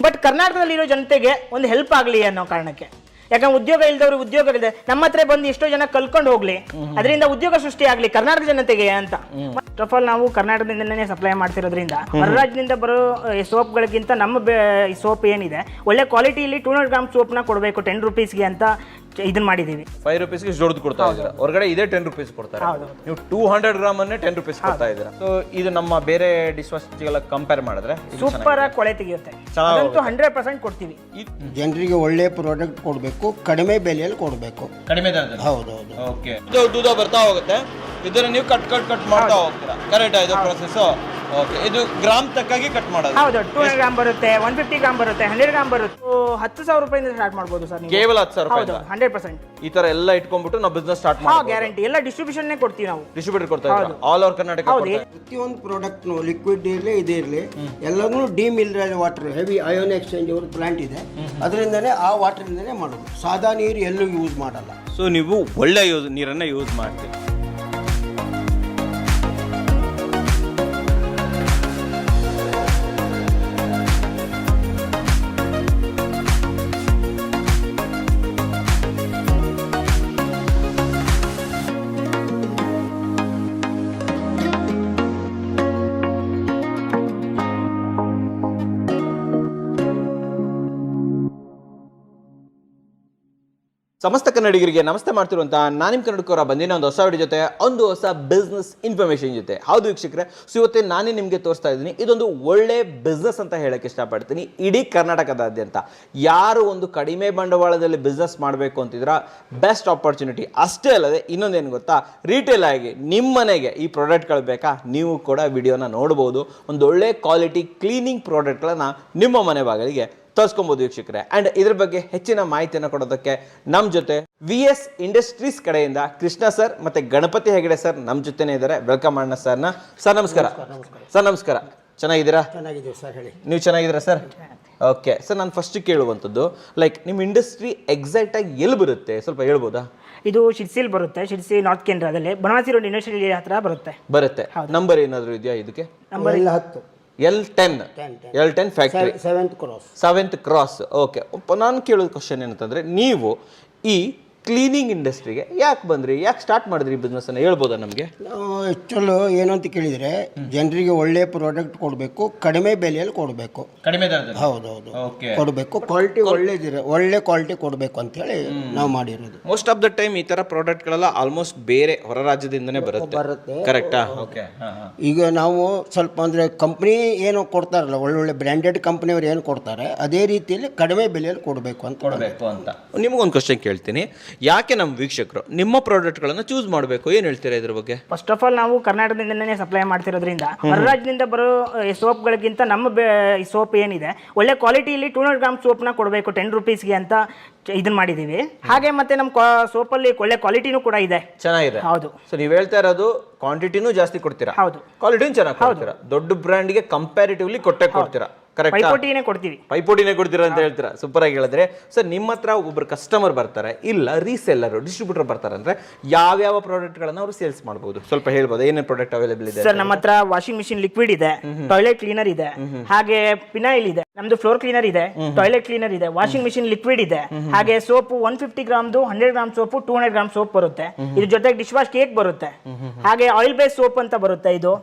But ಕರ್ನಾಟಕದಲ್ಲಿರೋ ಜನತೆಗೆ ಒಂದು help ಆಗಲಿ ಅನ್ನೋ ಕಾರಣಕ್ಕೆ. ಯಾಕಂದ್ರೆ ಉದ್ಯೋಗ ಇಲ್ದವ್ರು ಉದ್ಯೋಗ ಇದೆ, ನಮ್ಮ ಹತ್ರ ಬಂದು ಎಷ್ಟೋ ಜನ ಕಲ್ಕೊಂಡು ಹೋಗ್ಲಿ, ಅದರಿಂದ ಉದ್ಯೋಗ ಸೃಷ್ಟಿ ಆಗ್ಲಿ ಕರ್ನಾಟಕ ಜನತೆಗೆ ಅಂತ. ಫಸ್ಟ್ ಆಫ್ ಆಲ್ ನಾವು ಕರ್ನಾಟಕದಿಂದನೇ ಸಪ್ಲೈ ಮಾಡ್ತಿರೋದ್ರಿಂದ ಹೊರ ರಾಜ್ಯದಿಂದ ಬರೋ ಸೋಪ್ಗಳಿಗಿಂತ ನಮ್ಮ ಸೋಪ್ ಏನಿದೆ ಒಳ್ಳೆ ಕ್ವಾಲಿಟಿಯಲ್ಲಿ 200 ಗ್ರಾಮ್ ಸೋಪ್ನ ಕೊಡಬೇಕು 10 ರೂಪೀಸ್ಗೆ ಅಂತ ಇದನ್ನ ಮಾಡಿದೀವಿ. 5 ರೂಪೀಸ್ಗೆ ಜೋಡದು ಕೊಡ್ತಾ ಇದ್ದೀರಾ, ಹೊರಗಡೆ ಇದೇ 10 ರೂಪೀಸ್ ಕೊಡ್ತಾರೆ, ನೀವು 200 ಗ್ರಾಮ್ ಅನ್ನೇ 10 ರೂಪೀಸ್ ಕೊಡ್ತಾ ಇದ್ದೀರಾ. ಸೊ ಇದು ನಮ್ಮ ಬೇರೆ ಡಿಶ್ ವಾಶ್ಗೆಲ್ಲ ಕಂಪೇರ್ ಮಾಡಿದ್ರೆ ಸೂಪರ್ ಆಗಿ ಕೊಳೆ ತೆಗೆಯುತ್ತೆ, ಅದಂತೂ 100% ಕೊಡ್ತೀವಿ. ಜನರಿಗೆ ಒಳ್ಳೆ ಪ್ರಾಡಕ್ಟ್ ಕೊಡಬೇಕು, ಕಡಿಮೆ ಬೆಲೆಯಲ್ಲಿ ಕೊಡಬೇಕು. ಕಡಿಮೆ ದರದಲ್ಲಿ. ಹೌದೌದು. ಓಕೆ. ಇದು ಉದ್ದ ಬರ್ತಾ ಹೋಗುತ್ತೆ, ಇದನ್ನ ನೀವು ಕಟ್ ಮಾಡ್ತಾ ಹೋಗ್ತೀರಾ, ಕರೆಕ್ಟ್ ಇದು ಪ್ರೊಸೆಸ್. ಓಕೆ. ಇದು ಗ್ರಾಮ್ ತಕ್ಕಾಗಿ ಕಟ್ ಮಾಡೋದು. ಹೌದು, 200 ಗ್ರಾಮ್ ಬರುತ್ತೆ, 150 ಗ್ರಾಮ್ ಬರುತ್ತೆ, 100 ಗ್ರಾಮ್ ಬರುತ್ತೆ. 10,000 ರೂಪಾಯಿಂದ ಸ್ಟಾರ್ಟ್ ಮಾಡ್ಬೋದು ಸರ್ ನೀವು. ಕೇವಲ 10,000 ರೂಪಾಯಿ. 100%. ಈ ತರ ಎಲ್ಲ ಇಟ್ಕೊಂಡ್ಬಿಟ್ಟು ನಾವು ಬಿಸ್ನೆಸ್ ಸ್ಟಾರ್ಟ್ ಮಾಡ್ಬೋದು. ಗ್ಯಾರಂಟಿ. ಎಲ್ಲ ಡಿಸ್ಟ್ರಿಬ್ಯೂಷನ್ ಕೊಡ್ತೀವಿ ನಾವು. ಡಿಸ್ಟ್ರಿಬ್ಯೂಟರ್ ಕೊಡ್ತಾ ಇದ್ದೀರಾ ಆಲ್ ಓವರ್ ಕರ್ನಾಟಕ. ಪ್ರತಿಯೊಂದು ಪ್ರಾಡಕ್ಟ್ ಲಿಕ್ವಿಡ್ ಇರಲಿ ಇದೇ ಇರಲಿ ಎಲ್ಲವೂ ಡಿಮಿನರಲ್ ವಾಟರ್ ಹೆವಿ ಅಯೋನ್ ಎಕ್ಸ್ಚೇಂಜ್ ಅವ್ರ ಪ್ಲಾಂಟ್ ಇದೆ, ಅದರಿಂದನೇ ಆ ವಾಟರ್ ಇಂದನೇ ಮಾಡೋದು. ಸಾದಾ ನೀರು ಎಲ್ಲೂ ಯೂಸ್ ಮಾಡಲ್ಲ. ಸೊ ನೀವು ಒಳ್ಳೆ ನೀರನ್ನ ಯೂಸ್ ಮಾಡ್ತೀವಿ. ಸಮಸ್ತ ಕನ್ನಡಿಗರಿಗೆ ನಮಸ್ತೆ ಮಾಡ್ತಿರುವಂಥ ನಾನು ನಿಮ್ಮ ಕನ್ನಡಕವರ ಬಂದಿನ ಒಂದು ಹೊಸ ವಿಡಿಯೋ ಜೊತೆ ಒಂದು ಹೊಸ ಬಿಸ್ನೆಸ್ ಇನ್ಫಾರ್ಮೇಷನ್ ಜೊತೆ. ಹೌದು ವೀಕ್ಷಕರೇ, ಸೊ ಇವತ್ತೇ ನಾನೇ ನಿಮಗೆ ತೋರಿಸ್ತಾ ಇದ್ದೀನಿ ಇದೊಂದು ಒಳ್ಳೆ ಬಿಸ್ನೆಸ್ ಅಂತ ಹೇಳಕ್ಕೆ ಇಷ್ಟಪಡ್ತೀನಿ. ಇಡೀ ಕರ್ನಾಟಕದಾದ್ಯಂತ ಯಾರು ಒಂದು ಕಡಿಮೆ ಬಂಡವಾಳದಲ್ಲಿ ಬಿಸ್ನೆಸ್ ಮಾಡಬೇಕು ಅಂತಿದ್ರ ಬೆಸ್ಟ್ ಆಪರ್ಚುನಿಟಿ. ಅಷ್ಟೇ ಅಲ್ಲದೆ ಇನ್ನೊಂದೇನು ಗೊತ್ತಾ, ರಿಟೇಲ್ ಆಗಿ ನಿಮ್ಮ ಮನೆಗೆ ಈ ಪ್ರಾಡಕ್ಟ್ಗಳು ಬೇಕಾ, ನೀವು ಕೂಡ ವಿಡಿಯೋನ ನೋಡ್ಬೋದು. ಒಂದು ಒಳ್ಳೆ ಕ್ವಾಲಿಟಿ ಕ್ಲೀನಿಂಗ್ ಪ್ರಾಡಕ್ಟ್ಗಳನ್ನು ನಿಮ್ಮ ಮನೆ ಬಾಗಿಲಿಗೆ ತರಿಸ್ಕೊಬೋದು ವೀಕ್ಷಕರೇ. ಆ್ಯಂಡ್ ಇದ್ರ ಬಗ್ಗೆ ಹೆಚ್ಚಿನ ಮಾಹಿತಿಯನ್ನು ಕೊಡೋದಕ್ಕೆ ನಮ್ಮ ಜೊತೆ VS ಇಂಡಸ್ಟ್ರೀಸ್ ಕಡೆಯಿಂದ ಕೃಷ್ಣ ಸರ್ ಮತ್ತು ಗಣಪತಿ ಹೆಗಡೆ ಸರ್ ನಮ್ಮ ಜೊತೆನೇ ಇದ್ದಾರೆ. ವೆಲ್ಕಮ್ ಮಾಡೋಣ ಸರ್ನ. ಸರ್ ನಮಸ್ಕಾರ. ಸರ್ ನಮಸ್ಕಾರ. ಚೆನ್ನಾಗಿದ್ದೀರಾ? ಚೆನ್ನಾಗಿದ್ದೀವಿ ಸರ್, ಹೇಳಿ. ನೀವು ಚೆನ್ನಾಗಿದ್ದೀರಾ ಸರ್? ಓಕೆ ಸರ್, ನಾನು ಫಸ್ಟ್ ಕೇಳುವಂಥದ್ದು ಲೈಕ್ ನಿಮ್ಮ ಇಂಡಸ್ಟ್ರಿ ಎಕ್ಸಾಕ್ಟ್ ಆಗಿ ಎಲ್ಲಿ ಬರುತ್ತೆ ಸ್ವಲ್ಪ ಹೇಳ್ಬೋದಾ? ಇದು ಶಿರ್ಸಿಲ್ ಬರುತ್ತೆ, ಶಿರ್ಸಿ ನಾರ್ತ್ ಕೇಂದ್ರದಲ್ಲಿ ಬನವಾಸಿ ರೋಡ್ ಯೂನಿವರ್ಸಿಟಿ ಹತ್ರ ಬರುತ್ತೆ. ನಂಬರ್ ಏನಾದರೂ ಇದೆಯಾ ಇದಕ್ಕೆ? Number 10 L10 factory 7th cross. Okay. ನಾನು ಕೇಳೋದು ಕ್ವಶನ್ ಏನಂತಂದ್ರೆ, ನೀವು ಈ ಕ್ಲೀನಿಂಗ್ ಇಂಡಸ್ಟ್ರಿಗೆ ಯಾಕೆ ಬಂದ್ರಿ, ಯಾಕೆ ಸ್ಟಾರ್ಟ್ ಮಾಡಿದ್ರಿ ಬಿಸ್ನೆಸ್ ಅನ್ನ ಹೇಳ್ಬೋದಾ ನಮಗೆ? ಆ್ಯಕ್ಚುಲ್ ಏನು ಅಂತ ಕೇಳಿದರೆ, ಜನರಿಗೆ ಒಳ್ಳೆ ಪ್ರಾಡಕ್ಟ್ ಕೊಡಬೇಕು, ಕಡಿಮೆ ಬೆಲೆಯಲ್ಲಿ ಕೊಡಬೇಕು. ಕಡಿಮೆ ದರದಲ್ಲಿ. ಹೌದೌದು, ಕೊಡಬೇಕು. ಕ್ವಾಲಿಟಿ ಒಳ್ಳೆ ಕ್ವಾಲಿಟಿ ಕೊಡಬೇಕು ಅಂತೇಳಿ ನಾವು ಮಾಡಿರೋದು. ಮೋಸ್ಟ್ ಆಫ್ ದ ಟೈಮ್ ಈ ತರ ಪ್ರಾಡಕ್ಟ್ಗಳೆಲ್ಲ ಆಲ್ಮೋಸ್ಟ್ ಬೇರೆ ಹೊರ ರಾಜ್ಯದಿಂದನೇ ಬರುತ್ತೆ. ಕರೆಕ್ಟಾ? ಓಕೆ. ಈಗ ನಾವು ಸ್ವಲ್ಪ ಅಂದರೆ ಕಂಪ್ನಿ ಏನು ಕೊಡ್ತಾರಲ್ಲ, ಒಳ್ಳೊಳ್ಳೆ ಬ್ರ್ಯಾಂಡೆಡ್ ಕಂಪ್ನಿಯವ್ರು ಏನು ಕೊಡ್ತಾರೆ ಅದೇ ರೀತಿಯಲ್ಲಿ ಕಡಿಮೆ ಬೆಲೆಯಲ್ಲಿ ಕೊಡಬೇಕು ಅಂತ. ನಿಮಗೊಂದು ಕ್ವಶನ್ ಕೇಳ್ತೀನಿ, ಯಾಕೆ ನಮ್ಮ ವೀಕ್ಷಕರು ನಿಮ್ಮ ಪ್ರಾಡಕ್ಟ್ಗಳನ್ನು ಚೂಸ್ ಮಾಡಬೇಕು, ಏನು ಹೇಳ್ತೀರಾ ಇದ್ರ ಬಗ್ಗೆ? ಫಸ್ಟ್ ಆಫ್ ಆಲ್ ನಾವು ಕರ್ನಾಟಕದಿಂದನೇ ಸಪ್ಲೈ ಮಾಡ್ತಿರೋದ್ರಿಂದ ಹೊರ ರಾಜ್ಯದಿಂದ ಬರೋ ಸೋಪ್ಗಳಿಗಿಂತ ನಮ್ಮ ಸೋಪ್ ಏನಿದೆ ಒಳ್ಳೆ ಕ್ವಾಲಿಟಿಯಲ್ಲಿ 200 ಗ್ರಾಮ್ ಸೋಪ್ನ ಕೊಡಬೇಕು 10 ರೂಪೀಸ್ಗೆ ಅಂತ ಇದನ್ನ ಮಾಡಿದೀವಿ. ಹಾಗೆ ಮತ್ತೆ ನಮ್ಮ ಸೋಪಲ್ಲಿ ಒಳ್ಳೆ ಕ್ವಾಲಿಟಿನೂ ಕೂಡ ಇದೆ. ಚೆನ್ನಾಗಿದೆ. ಹೌದು. ಸೊ ನೀವು ಹೇಳ್ತಾ ಇರೋದು ಕ್ವಾಂಟಿಟಿನೂ ಜಾಸ್ತಿ ಕೊಡ್ತೀರಾ, ಹೌದು, ಕ್ವಾಲಿಟಿನೂ ಚೆನ್ನಾಗಿ ಕೊಡ್ತೀರಾ, ದೊಡ್ಡ ಬ್ರ್ಯಾಂಡ್ಗೆ ಕಂಪ್ಯಾರಿಟಿವ್ಲಿ ಕೊಡ್ತೀರಾ. ಪೈಪೋಟಿನೇ ಕೊಡ್ತೀರಾ ಅಂತ ಹೇಳ್ತೀರಾ. ಸೂಪರ್ ಆಗಿ ಹೇಳಿದ್ರೆ. ಸರ್, ನಿಮ್ಮ ಹತ್ರ ಒಬ್ಬರು ಕಸ್ಟಮರ್ ಬರ್ತಾರೆ, ಇಲ್ಲ ರೀಸೆಲ್ಲರ್ ಡಿಸ್ಟ್ರಿಬ್ಯೂಟರ್ ಬರ್ತಾರೆ ಅಂದ್ರೆ ಯಾವ್ಯಾವ ಪ್ರಾಡಕ್ಟ್ ಗಳನ್ನ ಅವರು ಸೇಲ್ಸ್ ಮಾಡಬಹುದು ಸ್ವಲ್ಪ ಹೇಳ್ಬೋದು? ಏನೇನು ಪ್ರಾಡಕ್ಟ್ ಅವೈಲೇಬಲ್ ಇದೆ ಸರ್? ನಮ್ಮ ಹತ್ರ ವಾಷಿಂಗ್ ಮಿಷಿನ್ ಲಿಕ್ವಿಡ್ ಇದೆ, ಟಾಯ್ಲೆಟ್ ಕ್ಲೀನರ್ ಇದೆ, ಹಾಗೆ ಪಿನಾಯಿಲ್ ಇದೆ, ನಮ್ದು ಫ್ಲೋರ್ ಕ್ಲೀನರ್ ಇದೆ, ಟಾಯ್ಲೆಟ್ ಕ್ಲೀನರ್ ಇದೆ, ವಾಷಿಂಗ್ ಮಿಷಿನ್ ಲಿಕ್ವಿಡ್ ಇದೆ, ಹಾಗೆ soap 150 ಗ್ರಾಮ್ದು 100 gram soap 200 gram soap ಬರುತ್ತೆ. ಇದ್ರ ಜೊತೆಗೆ ಡಿಶ್ ವಾಶ್ ಕೇಕ್ ಬರುತ್ತೆ, ಹಾಗೆ ಆಯಿಲ್ ಬೇಸ್ ಸೋಪ್ ಅಂತ ಬರುತ್ತೆ.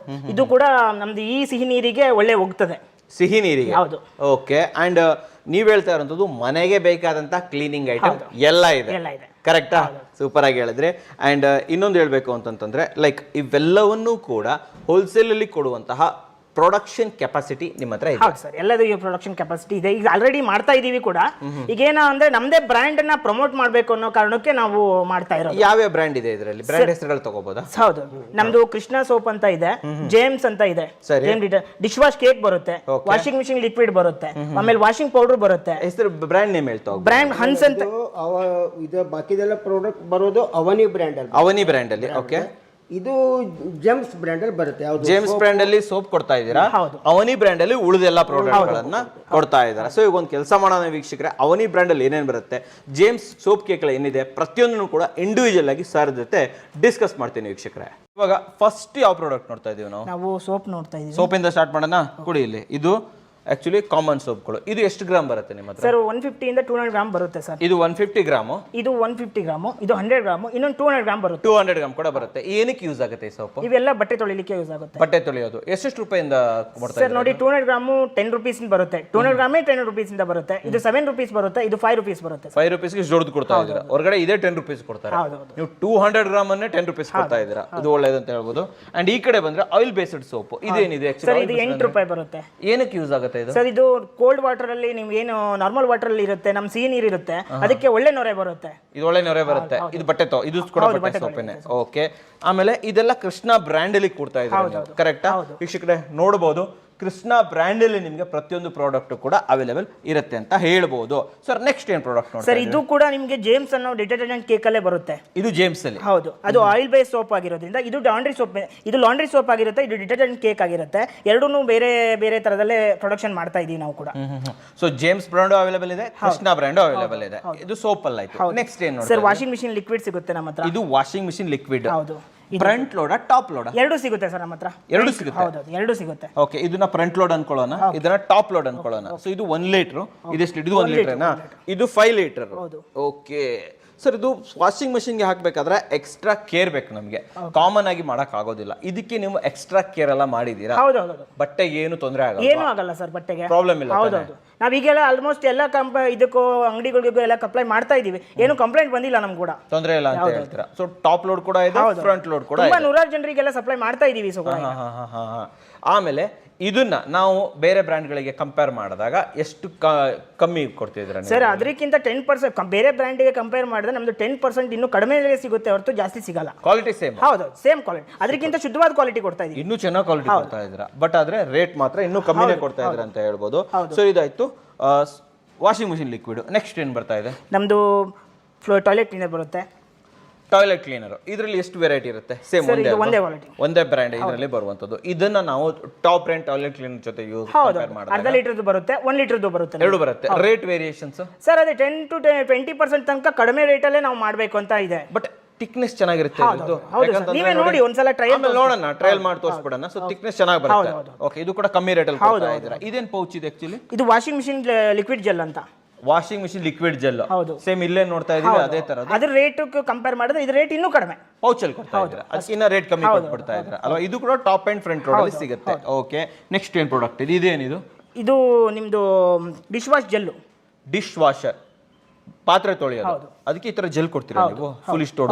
ಇದು ಕೂಡ ನಮ್ದು ಈ ಸಿಹಿ ನೀರಿಗೆ ಒಳ್ಳೆ ಹೋಗ್ತದೆ. ಸಿಹಿ ನೀರಿಗೆ? ಹೌದು. ಓಕೆ. ಅಂಡ್ ನೀವ್ ಹೇಳ್ತಾ ಇರೋಂಥದ್ದು ಮನೆಗೆ ಬೇಕಾದಂತ ಕ್ಲೀನಿಂಗ್ ಐಟಮ್ ಎಲ್ಲ ಇದೆ, ಕರೆಕ್ಟಾ? ಸೂಪರ್ ಆಗಿ ಹೇಳಿದ್ರೆ. ಅಂಡ್ ಇನ್ನೊಂದು ಹೇಳ್ಬೇಕು ಅಂತಂತಂದ್ರೆ ಲೈಕ್ ಇವೆಲ್ಲವನ್ನೂ ಕೂಡ ಹೋಲ್ಸೇಲ್ ಅಲ್ಲಿ ಕೊಡುವಂತಹ ಪ್ರೊಡಕ್ಷನ್ ಕೆಪಾಸಿಟಿ ನಿಮ್ಮ ಹತ್ರ ಇದೆ? ಹೌದು ಸರ್, ಎಲ್ಲದೂ ಪ್ರೊಡಕ್ಷನ್ ಕೆಪಾಸಿಟಿ ಇದೆ. ಈಗ ಆಲ್ರೆಡಿ ಮಾಡ್ತಾ ಇದೀವಿ ಕೂಡ. ಈಗೇನ ಅಂದ್ರೆ ನಮ್ದೇ ಬ್ರ್ಯಾಂಡ್ ಅನ್ನ ಪ್ರಮೋಟ್ ಮಾಡ್ಬೇಕು ಅನ್ನೋ ಕಾರಣಕ್ಕೆ ನಾವು ಮಾಡ್ತಾ ಇರೋದು. ಯಾವ್ಯಾವ ಬ್ರ್ಯಾಂಡ್ ಇದೆ ಇದರಲ್ಲಿ? ಬ್ರ್ಯಾಂಡ್ ಹೆಸರುಗಳು ತಗೋಬಹುದಾ? ಹೌದು, ನಮ್ದು ಕೃಷ್ಣ ಸೋಪ್ ಅಂತ ಇದೆ, ಜೇಮ್ಸ್ ಅಂತ ಇದೆ, ಡಿಶ್ ವಾಶ್ ಕೇಕ್ ಬರುತ್ತೆ, ವಾಷಿಂಗ್ ಮಿಷಿನ್ ಲಿಕ್ವಿಡ್ ಬರುತ್ತೆ, ಆಮೇಲೆ ವಾಷಿಂಗ್ ಪೌಡರ್ ಬರುತ್ತೆ. ಹೆಸರು ಬ್ರ್ಯಾಂಡ್ ನೇಮ್ ಹೇಳ್ತಾ? ಬ್ರ್ಯಾಂಡ್ ಹನ್ಸ್ ಅಂತ. ಇದು ಬಾಕಿದೆಲ್ಲ ಪ್ರಾಡಕ್ಟ್ ಬರೋದು ಅವನಿ ಬ್ರ್ಯಾಂಡ್ ಅಲ್ಲಿ. ಓಕೆ. ಇದು ಜೇಮ್ಸ್ ಬ್ರ್ಯಾಂಡ್ ಅಲ್ಲಿ ಬರುತ್ತೆ. ಜೇಮ್ಸ್ ಬ್ರ್ಯಾಂಡ್ ಅಲ್ಲಿ ಸೋಪ್ ಕೊಡ್ತಾ ಇದ್ದೀರಾ, ಅವನಿ ಬ್ರ್ಯಾಂಡ್ ಅಲ್ಲಿ ಉಳಿದೆಲ್ಲ ಪ್ರಾಡಕ್ಟ್ ಗಳನ್ನ ಕೊಡ್ತಾ ಇದ್ದಾರೆ. ಸೊ ಈಗ ಒಂದು ಕೆಲಸ ಮಾಡೋಣ ವೀಕ್ಷಕರೇ, ಅವನಿ ಬ್ರ್ಯಾಂಡ್ ಅಲ್ಲಿ ಏನೇನು ಬರುತ್ತೆ, ಜೇಮ್ಸ್ ಸೋಪ್ ಕೇಕ್ ಏನಿದೆ ಪ್ರತಿಯೊಂದನ್ನು ಕೂಡ ಇಂಡಿವಿಜುವಲ್ ಆಗಿ ಸರ್ ಜೊತೆ ಡಿಸ್ಕಸ್ ಮಾಡ್ತೀನಿ ವೀಕ್ಷಕರೇ. ಇವಾಗ ಫಸ್ಟ್ ಯಾವ ಪ್ರಾಡಕ್ಟ್ ನೋಡ್ತಾ ಇದೀವಿ ನಾವು? ಸೋಪ್ ನೋಡ್ತಾ ಇದೀವಿ. ಸೋಪ್ ಇಂದ ಸ್ಟಾರ್ಟ್ ಮಾಡೋಣ. ಕೊಡಿ ಇಲ್ಲಿ. ಇದು ಆಕ್ಚುಲಿ ಕಾಮನ್ ಸೋಪ್ಗಳು. ಇದು ಎಷ್ಟು ಗ್ರಾಮ್ ಬರುತ್ತೆ ನಿಮ್ಮ ಹತ್ರ? ಸರ್ 150 ಇಂದ 200 ಗ್ರಾಮ್ ಬರುತ್ತೆ ಸರ್. ಇದು 150 ಗ್ರಾಮು, ಇದು 150 ಗ್ರಾಮು, ಇದು 100 ಗ್ರಾಮು, ಇನ್ನೊಂದು 200 ಗ್ರಾಮ್ ಬರುತ್ತೆ. 200 ಗ್ರಾಮ್ ಕೂಡ ಬರುತ್ತೆ. ಏನಕ್ಕೆ ಯೂಸ್ ಆಗುತ್ತೆ ಈ ಸೋಪ್? ಇವೆಲ್ಲ ಬಟ್ಟೆ ತೊಳಿಲಿಕ್ಕೆ ಯೂಸ್ ಆಗುತ್ತೆ. ಬಟ್ಟೆ ತೊಳೆಯೋದು. ಎಷ್ಟು ರೂಪಾಯಿಂದ ಕೊಡ್ತಾ ಸರ್ ನೋಡಿ 200 ಗ್ರಾಮು 10 ರುಪೀಸ್ ಬರುತ್ತೆ. 200 ಗ್ರಾಮೇ 10 ರುಪೀಸ್ ಇಂದ ಬರುತ್ತೆ. ಇದು 7 ರುಪೀಸ್ ಬರುತ್ತೆ, ಇದು 5 ರುಪೀಸ್ ಬರುತ್ತೆ. 5 ರುಪೀಸ್ಗೆ ಜೋಡ್ದು ಕೊಡ್ತಾ ಇದ್ದೀರಾ. ಹೊರಗಡೆ ಇದೇ 10 ರುಪೀಸ್ ಕೊಡ್ತಾರೆ. ನೀವು 200 ಗ್ರಾಮ್ ಅನ್ನೇ 10 ರುಪೀಸ್ ಕೊಡ್ತಾ ಇದ್ದೀರಾ. ಇದು ಒಳ್ಳೇದು ಅಂತ ಹೇಳ್ಬೋದು. ಅಂಡ್ ಈ ಕಡೆ ಬಂದ್ರೆ ಆಯಿಲ್ ಬೇಸ್ಡ್ ಸೋಪ್. ಇದೇನಿದೆ ಸರ್? ಇದು 8 ರೂಪಾಯಿ ಬರುತ್ತೆ. ಏನಕ್ಕೆ ಯೂಸ್ ಆಗುತ್ತೆ ಇದು? ಸರ್ ಇದು ಕೋಲ್ಡ್ ವಾಟರ್ ಅಲ್ಲಿ ನೀವು ಏನು ನಾರ್ಮಲ್ ವಾಟರ್ ಅಲ್ಲಿ ಇರುತ್ತೆ, ನಮ್ ಸಿಹಿ ನೀರು ಇರುತ್ತೆ, ಅದಕ್ಕೆ ಒಳ್ಳೆ ನೊರೆ ಬರುತ್ತೆ. ಇದು ಒಳ್ಳೆ ನೊರೆ ಬರುತ್ತೆ. ಇದು ಬಟ್ಟೆ ಇದು ಕೂಡ ಬಟ್ಟೆ ಸೋಪೇನೆ. ಓಕೆ. ಆಮೇಲೆ ಇದೆಲ್ಲ ಕೃಷ್ಣ ಬ್ರ್ಯಾಂಡ್ ಅಲ್ಲಿ ಕೊಡ್ತಾ ಇದ್ದಾರೆ, ಕರೆಕ್ಟಾ? ವೀಕ್ಷಕರೇ ನೋಡಬಹುದು, ಕೃಷ್ಣ ಬ್ರ್ಯಾಂಡ್ ಅಲ್ಲಿ ನಿಮಗೆ ಪ್ರತಿಯೊಂದು ಪ್ರಾಡಕ್ಟ್ ಕೂಡ ಅವೈಲೇಬಲ್ ಇರುತ್ತೆ ಅಂತ ಹೇಳ್ಬೋದು. ಸರ್ ನೆಕ್ಸ್ಟ್ ಏನ್ ಪ್ರಾಡಕ್ಟ್ ನೋಡಿ ಸರ್? ಇದು ಕೂಡ ನಿಮಗೆ ಜೇಮ್ಸ್ ಅನ್ನೋ ಡಿಟರ್ಜೆಂಟ್ ಕೇಕ್ ಅಲ್ಲೇ ಬರುತ್ತೆ. ಇದು ಜೇಮ್ಸ್ ಅಲ್ಲಿ? ಹೌದು. ಅದು ಆಯಿಲ್ ಬೇಸ್ ಸೋಪ್ ಆಗಿರೋದ್ರಿಂದ ಇದು ಲಾಂಡ್ರಿ ಸೋಪ್, ಇದು ಲಾಂಡ್ರಿ ಸೋಪ್ ಆಗಿರುತ್ತೆ, ಇದು ಡಿಟರ್ಜೆಂಟ್ ಕೇಕ್ ಆಗಿರುತ್ತೆ. ಎರಡೂ ಬೇರೆ ಬೇರೆ ತರದಲ್ಲೇ ಪ್ರೊಡಕ್ಷನ್ ಮಾಡ್ತಾ ಇದೀವಿ ನಾವು ಕೂಡ. ಸೊ ಜೇಮ್ಸ್ ಬ್ರ್ಯಾಂಡ್ ಅವೈಲೇಬಲ್ ಇದೆ, ಕೃಷ್ಣ ಬ್ರ್ಯಾಂಡ್ ಅವೈಲೇಬಲ್ ಇದೆ. ಇದು ಸೋಪ್ ಅಲ್ಲ ಆಯ್ತು. ನೆಕ್ಸ್ಟ್ ಏನ್ ನೋಡಿ ಸರ್? ವಾಷಿಂಗ್ ಮಿಷಿನ್ ಲಿಕ್ವಿಡ್ ಸಿಗುತ್ತೆ ನಮ್ಮ ಹತ್ರ. ಇದು ವಾಷಿಂಗ್ ಮಿಷಿನ್ ಲಿಕ್ವಿಡ್. ಹೌದು. ಫ್ರಂಟ್ ಲೋಡಾ ಟಾಪ್ ಲೋಡಾ? ಎರಡು ಸಿಗುತ್ತೆ ಸರ್ ನಮ್ಮ ಹತ್ರ. ಎರಡು ಸಿಗುತ್ತೆ? ಹೌದು, ಎರಡು ಸಿಗುತ್ತೆ. ಓಕೆ. ಇದನ್ನ ಫ್ರಂಟ್ ಲೋಡ್ ಅನ್ಕೊಳ್ಳೋಣ, ಇದನ್ನ ಟಾಪ್ ಲೋಡ್ ಅನ್ಕೊಳ್ಳೋಣ. ಸೊ ಇದು 1 ಲೀಟರ್, ಇದೆಷ್ಟು? ಇದು 1 ಲೀಟರ್ನಾ? ಇದು 5 ಲೀಟರ್. Okay sir. ಇದು ವಾಷಿಂಗ್ ಮಷಿನ್ಗೆ ಹಾಕ್ಬೇಕಾದ್ರೆ ಎಕ್ಸ್ಟ್ರಾ ಕೇರ್ ಬೇಕು ನಮಗೆ, ಕಾಮನ್ ಆಗಿ ಮಾಡಕ್ ಆಗೋದಿಲ್ಲ. ಇದಕ್ಕೆ ನೀವು ಎಕ್ಸ್ಟ್ರಾ ಕೇರ್ ಎಲ್ಲ ಮಾಡಿದೀರಾ? ಹೌದೌದು. ಬಟ್ಟೆಗೆ ಏನು ತೊಂದರೆ ಆಗಲ್ಲ? ಏನೂ ಆಗಲ್ಲ ಸರ್, ಬಟ್ಟೆಗೆ ಪ್ರಾಬ್ಲಮ್ ಇಲ್ಲ. ಹೌದೌದು. ನಾವೀಗೆಲ್ಲ ಆಲ್ಮೋಸ್ಟ್ ಎಲ್ಲ ಇದಕ್ಕೂ ಅಂಗಡಿಗಳಿಗೂ ಎಲ್ಲ ಅಪ್ಲೈ ಮಾಡ್ತಾ ಇದೀವಿ, ಏನು ಕಂಪ್ಲೇಂಟ್ ಬಂದಿಲ್ಲ ನಮ್ಗೆ ಕೂಡ. ತೊಂದರೆ ಇಲ್ಲ ಅಂತ ಹೇಳ್ತೀರಾ? ಸೊ ಟಾಪ್ ಲೋಡ್ ಕೂಡ ಇದೆ, ಫ್ರಂಟ್ ಲೋಡ್ ಕೂಡ ಇದೆ. 100 ಜನರಿಗೆಲ್ಲ ಸಪ್ಲೈ ಮಾಡ್ತಾ ಇದೀವಿ. ಸೊ ಆಮೇಲೆ ಇದನ್ನ ನಾವು ಬೇರೆ ಬ್ರ್ಯಾಂಡ್ಗಳಿಗೆ ಕಂಪೇರ್ ಮಾಡಿದಾಗ ಎಷ್ಟು ಕಮ್ಮಿ ಕೊಡ್ತಿದ್ರ ಸರ್? ಅದಕ್ಕಿಂತ 10% ಬೇರೆ ಬ್ರ್ಯಾಂಡ್ಗೆ ಕಂಪೇರ್ ಮಾಡಿದ್ರೆ ನಮ್ದು 10% ಇನ್ನೂ ಕಡಿಮೆ ಸಿಗುತ್ತೆ ಹೊರತು ಜಾಸ್ತಿ ಸಿಗಲ್ಲ. Quality same? ಹೌದು, ಸೇಮ್ ಕ್ವಾಲಿಟಿ. ಅದಕ್ಕಿಂತ ಶುದ್ಧವಾದ ಕ್ವಾಲಿಟಿ ಕೊಡ್ತಾ ಇದೀವಿ. ಇನ್ನೂ ಚೆನ್ನಾಗಿ ಕ್ವಾಲಿಟಿ ಕೊಡ್ತಾ ಇದ್ದೀರಾ, ಬಟ್ ಆದ್ರೆ ರೇಟ್ ಮಾತ್ರ ಇನ್ನೂ ಕಮ್ಮಿನೇ ಕೊಡ್ತಾ ಇದ್ದೀರಾ ಅಂತ ಹೇಳ್ಬೋದು. ಸೊ ಇದಾಯ್ತು ವಾಷಿಂಗ್ ಮಿಷಿನ್ ಲಿಕ್ವಿಡ್. ನೆಕ್ಸ್ಟ್ ಏನ್ ಬರ್ತಾ ಇದೆ? ನಮ್ದು ಟಾಯ್ಲೆಟ್ ಕ್ಲೀನರ್ ಬರುತ್ತೆ. ಟಾಯ್ಲೆಟ್ ಕ್ಲೀನರ್ ಇದರಲ್ಲಿ ಎಷ್ಟು ವೆರೈಟಿ ಇರುತ್ತೆ? ಸೇಮ್ ಒಂದೇ ಬ್ರ್ಯಾಂಡ್ ಇದರಲ್ಲಿ ಬರುವಂತದ್ದು. ಇದನ್ನ ನಾವು ಟಾಪ್ ಬ್ರ್ಯಾಂಡ್ ಟಾಯ್ಲೆಟ್ ಕ್ಲೀನರ್ ಜೊತೆ ಯೂಸ್ ಮಾಡಿದ್ರೆ ಅರ್ಧ ಲೀಟರ್ದು ಬರುತ್ತೆ, 1 ಲೀಟರ್ದು ಬರುತ್ತೆ, ಎರಡು ಬರುತ್ತೆ. Rate variations sir? ಅದೇ 10 to 20% ತನಕ ಕಡಿಮೆ ರೇಟ್ ಅಲ್ಲೇ ನಾವು ಮಾಡ್ಬೇಕು ಅಂತ ಇದೆ. ಬಟ್ ಥಿಕ್ನೆಸ್ ಚೆನ್ನಾಗಿರುತ್ತೆ. ನೀವೇ ನೋಡಿ ಒಂದ್ಸಲ ನೋಡೋಣ, ಟ್ರಯಲ್ ಮಾಡಿ ತೋರಿಸ್ಬಿಡೋಣ. ಸೊ ಥಿಕ್ನೆಸ್ ಚೆನ್ನಾಗಿ ಬರುತ್ತೆ. ಓಕೆ. ಇದು ಕೂಡ ಕಮ್ಮಿ ರೇಟ್ ಅಲ್ಲಿ ಕೊಡ್ತಾ ಇದ್ದೀರಾ. ಇದೇನ್ ಪೌಚ್ ಇದೆ ಆಕ್ಚುಲಿ? ಇದು ವಾಷಿಂಗ್ ಮಿಷಿನ್ ಲಿಕ್ವಿಡ್ ಜೆಲ್ ಅಂತ. Washing machine liquid gel same ಇಲ್ಲೇ ನೋಡ್ತಾ ಇದೀವಿ, ಅದೇ ತರ. ಅದ್ರ ರೇಟ್ ಕಂಪೇರ್ ಮಾಡಿದ್ರೆ ಇದು ರೇಟ್ ಇನ್ನೂ ಕಡಿಮೆ. ಪೌಚ್ ಅಲ್ಲಿ ಕೊಡ್ತಾ ಇದ್ದೀರಾ, ಅದಕ್ಕಿಂತ ರೇಟ್ ಕಮ್ಮಿ ಕೊಡ್ತಾ ಇದ್ದೀರಾ ಅಲ್ವಾ? ಇದು ಕೂಡ ಟಾಪ್ ಅಂಡ್ ಫ್ರಂಟ್ ರೋಡ್ ಅಲ್ಲಿ ಸಿಗುತ್ತೆ. ಓಕೆ. ನೆಕ್ಸ್ಟ್ ಏನ್ ಪ್ರಾಡಕ್ಟ್ ಇದೆ? ಇದೇನಿದು? ಇದು ನಿಮ್ದು dish wash gel. Dish washer, ಪಾತ್ರೆ ತೊಳೆಯೋದು. ಅದಕ್ಕೆ ಈ ತರ ಜೆಲ್ ಕೊಡ್ತೀರಾ ನೀವು? ಫುಲ್ ಇಷ್ಟು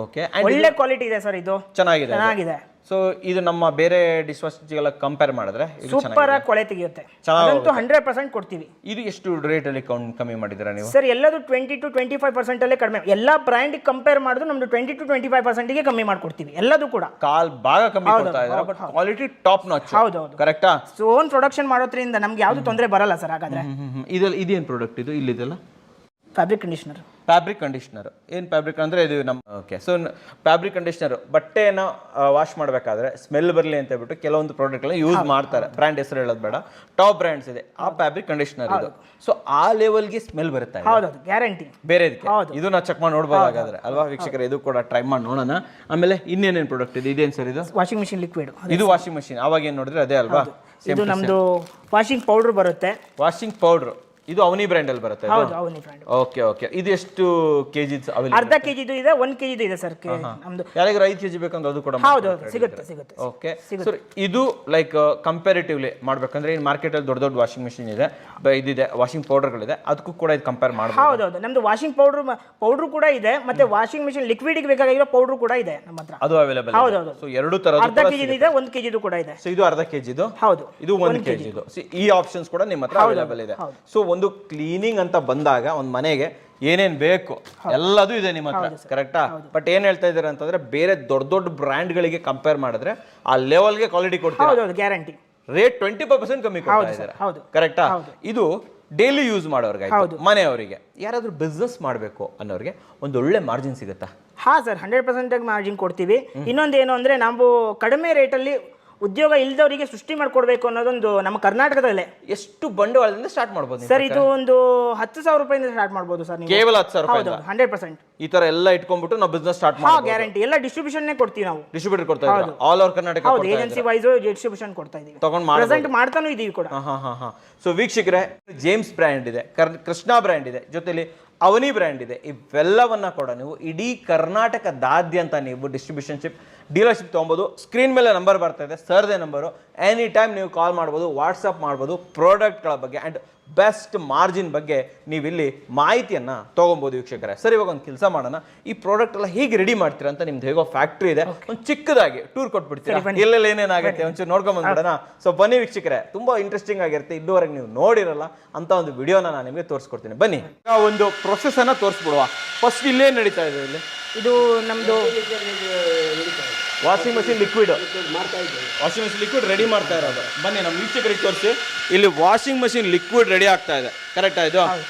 ಓಕೆ. ಒಳ್ಳೆ ಕ್ವಾಲಿಟಿ ಇದೆ ಸರ್, ಇದು ಚೆನ್ನಾಗಿದೆ. ಸೊ ಇದು ನಮ್ಮ ಬೇರೆ ಡಿಶ್ ವಾಶ್ಗೆಲ್ಲ ಕಂಪೇರ್ ಮಾಡಿದ್ರೆ ಸೂಪರ್ ಆಗಿ ಕೊಳೆ ತೆಗೆಯುತ್ತೆ. ಅದಂತೂ 100% ಕೊಡ್ತೀವಿ. ಇದು ಎಷ್ಟು ರೇಟ್ ಅಲ್ಲಿ ಕಮ್ಮಿ ಮಾಡಿದ್ದೀರಾ ನೀವು? ಸರ್ ಎಲ್ಲದು 20 to 25% ಅಲ್ಲೇ ಕಡಿಮೆ. ಎಲ್ಲಾ ಬ್ರ್ಯಾಂಡ್ ಕಂಪೇರ್ ಮಾಡಿದ್ರೆ ನಮ್ದು 20 to 25% ಗೆ ಕಮ್ಮಿ ಮಾಡ್ಕೊಡ್ತೀವಿ ಎಲ್ಲದೂ ಕೂಡ. ಕಾಲ್ ಭಾಗ ಕಮ್ಮಿ ಕೊಡ್ತಾ ಇದ್ದಾರೆ, ಬಟ್ ಕ್ವಾಲಿಟಿ ಟಾಪ್ ನಾಚ್. ಹೌದೌದು, ಕರೆಕ್ಟಾ? ಸೊ ಓನ್ ಪ್ರೊಡಕ್ಷನ್ ಮಾಡೋದ್ರಿಂದ ನಮ್ಗೆ ಯಾವ್ದು ತೊಂದರೆ ಬರಲ್ಲ ಸರ್. ಹಾಗಾದ್ರೆ ಇದೇನ್ ಪ್ರಾಡಕ್ಟ್ ಇದು? ಇಲ್ಲಿದೆಲ್ಲ ಫ್ಯಾಬ್ರಿಕ್ ಕಂಡೀಷನರ್. ಫ್ಯಾಬ್ರಿಕ್ ಕಂಡೀಷನರ್ ಏನು? ಫ್ಯಾಬ್ರಿಕ್ ಅಂದರೆ ಇದು ನಮ್ಮ ಓಕೆ. ಸೊ ಫ್ಯಾಬ್ರಿಕ್ ಕಂಡೀಷನರ್ ಬಟ್ಟೆನ ವಾಶ್ ಮಾಡಬೇಕಾದ್ರೆ ಸ್ಮೆಲ್ ಬರಲಿ ಅಂತ ಹೇಳ್ಬಿಟ್ಟು ಕೆಲವೊಂದು ಪ್ರಾಡಕ್ಟ್ಗಳನ್ನ ಯೂಸ್ ಮಾಡ್ತಾರೆ. ಬ್ರ್ಯಾಂಡ್ ಹೆಸರು ಹೇಳೋದು ಬೇಡ, ಟಾಪ್ ಬ್ರ್ಯಾಂಡ್ಸ್ ಇದೆ. ಆ ಫ್ಯಾಬ್ರಿಕ್ ಕಂಡೀಷನರ್ ಇದು. ಸೊ ಆ ಲೆವೆಲ್ಗೆ ಸ್ಮೆಲ್ ಬರುತ್ತೆ. ಹೌದೌದು, ಗ್ಯಾರಂಟಿ. ಬೇರೆ ಇದು ನಾವು ಚೆಕ್ ಮಾಡಿ ನೋಡ್ಬೋದು ಹಾಗಾದ್ರೆ ಅಲ್ವಾ ವೀಕ್ಷಕರೇ? ಇದು ಕೂಡ ಟ್ರೈ ಮಾಡಿ ನೋಡೋಣ. ಆಮೇಲೆ ಇನ್ನೇನೇನು ಪ್ರಾಡಕ್ಟ್ ಇದೆ? ಇದೇನು ಸರ್ ಇದು? Washing machine liquid. ಇದು ವಾಷಿಂಗ್ ಮಿಷಿನ್. ಅವಾಗ ಏನು ನೋಡಿದ್ರೆ ಅದೇ ಅಲ್ವಾ? ಇದು ನಮ್ದು ವಾಷಿಂಗ್ ಪೌಡರ್ ಬರುತ್ತೆ. ವಾಷಿಂಗ್ ಪೌಡರ್ ಇದು ಅವನಿ ಬ್ರ್ಯಾಂಡ್ ಅಲ್ಲಿ ಬರುತ್ತೆ. ಹೌದು, ಅವನಿ ಬ್ರ್ಯಾಂಡ್. Okay okay. ಇದು ಎಷ್ಟು ಕೆಜಿಸ್ ಅವೈಲೇಬಲ್? ಅರ್ಧ ಕೆಜಿದು ಇದೆ, 1 ಕೆಜಿದು ಇದೆ ಸರ್. ನಮ್ದು ಯಾರಿಗಾರು 5 ಕೆಜಿ ಬೇಕಂದ್ರೆ ಅದು ಕೂಡ ಹೌದು ಸಿಗುತ್ತೆ. ಓಕೆ. ಸರ್ ಇದು ಲೈಕ್ ಕಂಪ್ಯಾರಿಟಿವ್ಲಿ ಮಾಡ್ಬೇಕಂದ್ರೆ ಇನ್ ಮಾರ್ಕೆಟ್ ಅಲ್ಲಿ ದೊಡ್ಡ ವಾಷಿಂಗ್ ಮಿಷಿನ್ ಇದೆ, ಇದಿದೆ, ವಾಷಿಂಗ್ ಪೌಡರ್ಗಳಿದೆ, ಅದಕ್ಕೂ ಕೂಡ ಇದು ಕಂಪೇರ್ ಮಾಡಬಹುದು. ಹೌದೌದು, ನಮ್ದು ವಾಷಿಂಗ್ ಪೌಡರ್ ಕೂಡ ಇದೆ, ಮತ್ತೆ ವಾಷಿಂಗ್ ಮಿಷಿನ್ ಲಿಕ್ವಿಡ್ ಗೆ ಬೇಕಾಗಿರೋ ಪೌಡರ್ ಕೂಡ ಇದೆ ನಮ್ಮ ಹತ್ರ. ಅದು ಅವೈಲೇಬಲ್. ಹೌದೌದು. ಸೊ ಎರಡು ತರದ್ದು ಅರ್ಧ ಕೆಜಿದು ಇದೆ, 1 ಕೆಜಿದು ಕೂಡ ಇದೆ. ಸೊ ಇದು ಅರ್ಧ ಕೆಜಿದು, ಹೌದು, ಇದು 1 ಕೆಜಿದು. ಈ ಆಪ್ಷನ್ಸ್ ಕೂಡ ನಿಮ್ಮ ಹತ್ರ ಅವೈಲೇಬಲ್ ಇದೆ. ಸೊ ಒಂದು ಕ್ಲೀನಿಂಗ್ ಅಂತ ಬಂದಾಗ ಒಂದು ಮನೆಗೆ ಏನೇನ್ ಬೇಕು ಎಲ್ಲದೂ ಇದೆ ನಿಮ್ಮ ಹತ್ರ, ಕರೆಕ್ಟಾ? ಬಟ್ ಏನ್ ಹೇಳ್ತಾ ಇದ್ದಾರೆ ಅಂತಂದ್ರೆ ಬೇರೆ ದೊಡ್ಡ ದೊಡ್ಡ ಬ್ರ್ಯಾಂಡ್ ಗಳಿಗೆ ಕಂಪೇರ್ ಮಾಡಿದ್ರೆ ಆ ಲೆವೆಲ್ಗೆ ಕ್ವಾಲಿಟಿ ಕೊಡ್ತೀರಾ, ಗ್ಯಾರಂಟಿ. ರೇಟ್ 20% ಕಮ್ಮಿ ಕೊಡ್ತಾ ಇದ್ದಾರೆ, ಕರೆಕ್ಟಾ? ಇದು ಡೈಲಿ ಯೂಸ್ ಮಾಡೋರ್ಗೆ, ಮನೆಯವರಿಗೆ, ಯಾರಾದ್ರೂ ಬಿಸ್ನೆಸ್ ಮಾಡಬೇಕು ಅನ್ನೋರಿಗೆ ಒಂದು ಒಳ್ಳೆ ಮಾರ್ಜಿನ್ ಸಿಗುತ್ತಾ? ಹಾ ಸರ್, 100% ಮಾರ್ಜಿನ್ ಕೊಡ್ತೀವಿ. ಇನ್ನೊಂದು ಏನು ಅಂದ್ರೆ ನಾವು ಕಡಿಮೆ ರೇಟಲ್ಲಿ ಉದ್ಯೋಗ ಇಲ್ದವರಿಗೆ ಸೃಷ್ಟಿ ಮಾಡ್ಕೊಡ್ಬೇಕು ಅನ್ನೋದೊಂದು ನಮ್ಮ ಕರ್ನಾಟಕದಲ್ಲೇ. ಎಷ್ಟು ಬಂಡವಾಳದಿಂದ ಸ್ಟಾರ್ಟ್ ಮಾಡ್ಬೋದು ಸರ್ ಇದು ಒಂದು 10,000 ರೂಪಾಯಿಂದ ಸ್ಟಾರ್ಟ್ ಮಾಡ್ಬೋದು ಸರ್. ಕೇವಲ 10,000 ರೂಪಾಯಿ? 100%. ಈ ತರ ಎಲ್ಲ ಇಟ್ಕೊಂಡ್ಬಿಟ್ಟು ನಾವು ಬಿಸ್ನೆಸ್ ಸ್ಟಾರ್ಟ್ ಮಾಡ್ಬೋದು. ಗ್ಯಾರಂಟಿ. ಎಲ್ಲ ಡಿಸ್ಟ್ರಿಬ್ಯೂಷನ್ ಕೊಡ್ತೀವಿ ನಾವು. ಡಿಸ್ಟ್ರಿಬ್ಯೂಟರ್ ಕೊಡ್ತಾ ಇದ್ದೀರಾ ಆಲ್ ಓವರ್ ಕರ್ನಾಟಕ? ಹೌದು, ಏಜೆನ್ಸಿ ವೈಸ್ ಡಿಸ್ಟ್ರಿಬ್ಯೂಷನ್ ಕೊಡ್ತಾ ಇದೀವಿ. ತಗೊಂಡು ಪ್ರೆಸೆಂಟ್ ಮಾಡ್ತಾನೂ ಇದೀವಿ ಕೂಡ. ಸೊ ವೀಕ್ಷಕರೇ, ಜೇಮ್ಸ್ ಬ್ರ್ಯಾಂಡ್ ಇದೆ, ಕೃಷ್ಣ ಬ್ರ್ಯಾಂಡ್ ಇದೆ, ಜೊತೆಲಿ ಅವನಿ ಬ್ರ್ಯಾಂಡ್ ಇದೆ. ಇವೆಲ್ಲವನ್ನ ಕೂಡ ನೀವು ಇಡೀ ಕರ್ನಾಟಕದಾದ್ಯಂತ ನೀವು ಡಿಸ್ಟ್ರಿಬ್ಯೂಷನ್ಶಿಪ್ ಡೀಲರ್ಶಿಪ್ ತೊಗೊಬೋದು. ಸ್ಕ್ರೀನ್ ಮೇಲೆ ನಂಬರ್ ಬರ್ತಾ ಇದೆ, ಸರ್ದೇ ನಂಬರು. ಎನಿ ಟೈಮ್ ನೀವು ಕಾಲ್ ಮಾಡ್ಬೋದು, ವಾಟ್ಸಪ್ ಮಾಡ್ಬೋದು. ಪ್ರಾಡಕ್ಟ್ಗಳ ಬಗ್ಗೆ ಆ್ಯಂಡ್ ಬೆಸ್ಟ್ ಮಾರ್ಜಿನ್ ಬಗ್ಗೆ ನೀವು ಇಲ್ಲಿ ಮಾಹಿತಿಯನ್ನು ತೊಗೊಬೋದು ವೀಕ್ಷಕರೇ. ಸರ್, ಇವಾಗ ಒಂದು ಕೆಲಸ ಮಾಡೋಣ. ಈ ಪ್ರಾಡಕ್ಟ್ ಎಲ್ಲ ಹೇಗೆ ರೆಡಿ ಮಾಡ್ತೀರಾ ಅಂತ ನಿಮ್ದು ಹೇಗೋ ಫ್ಯಾಕ್ಟ್ರಿ ಇದೆ, ಒಂದು ಚಿಕ್ಕದಾಗಿ ಟೂರ್ ಕೊಟ್ಬಿಡ್ತೀರಾ, ಎಲ್ಲೆಲ್ಲಿ ಏನೇನಾಗುತ್ತೆ ಒಂಚೂರು ನೋಡ್ಕೊಂಡ್ ಬಂದ್ಬಿಡೋಣ. ಸೊ ಬನ್ನಿ ವೀಕ್ಷಕರೇ, ತುಂಬಾ ಇಂಟ್ರೆಸ್ಟಿಂಗ್ ಆಗಿರುತ್ತೆ. ಇದುವರೆಗೆ ನೀವು ನೋಡಿರಲ್ಲ ಅಂತ ಒಂದು ವಿಡಿಯೋನ ನಾನು ನಿಮಗೆ ತೋರಿಸ್ಕೊಡ್ತೀನಿ. ಬನ್ನಿ, ಒಂದು ಪ್ರೊಸೆಸ್ ಅನ್ನ ತೋರಿಸ್ಬಿಡುವ. ಫಸ್ಟ್ ಇಲ್ಲೇ ನಡೀತಾ ಇದೆ. ಇಲ್ಲಿ ಇದು ನಮ್ದು washing machine liquid washing machine liquid ready ಮಾಡ್ತಾ ಇರೋದು. ಬನ್ನಿ ನಮ್ಮ ವೀಕ್ಷಕರಿಗೆ ತೋರಿಸಿ. ಇಲ್ಲಿ ವಾಷಿಂಗ್ ಮಷಿನ್ ಲಿಕ್ವಿಡ್ ರೆಡಿ ಆಗ್ತಾ ಇದೆ, ಕರೆಕ್ಟಾ ಇದು?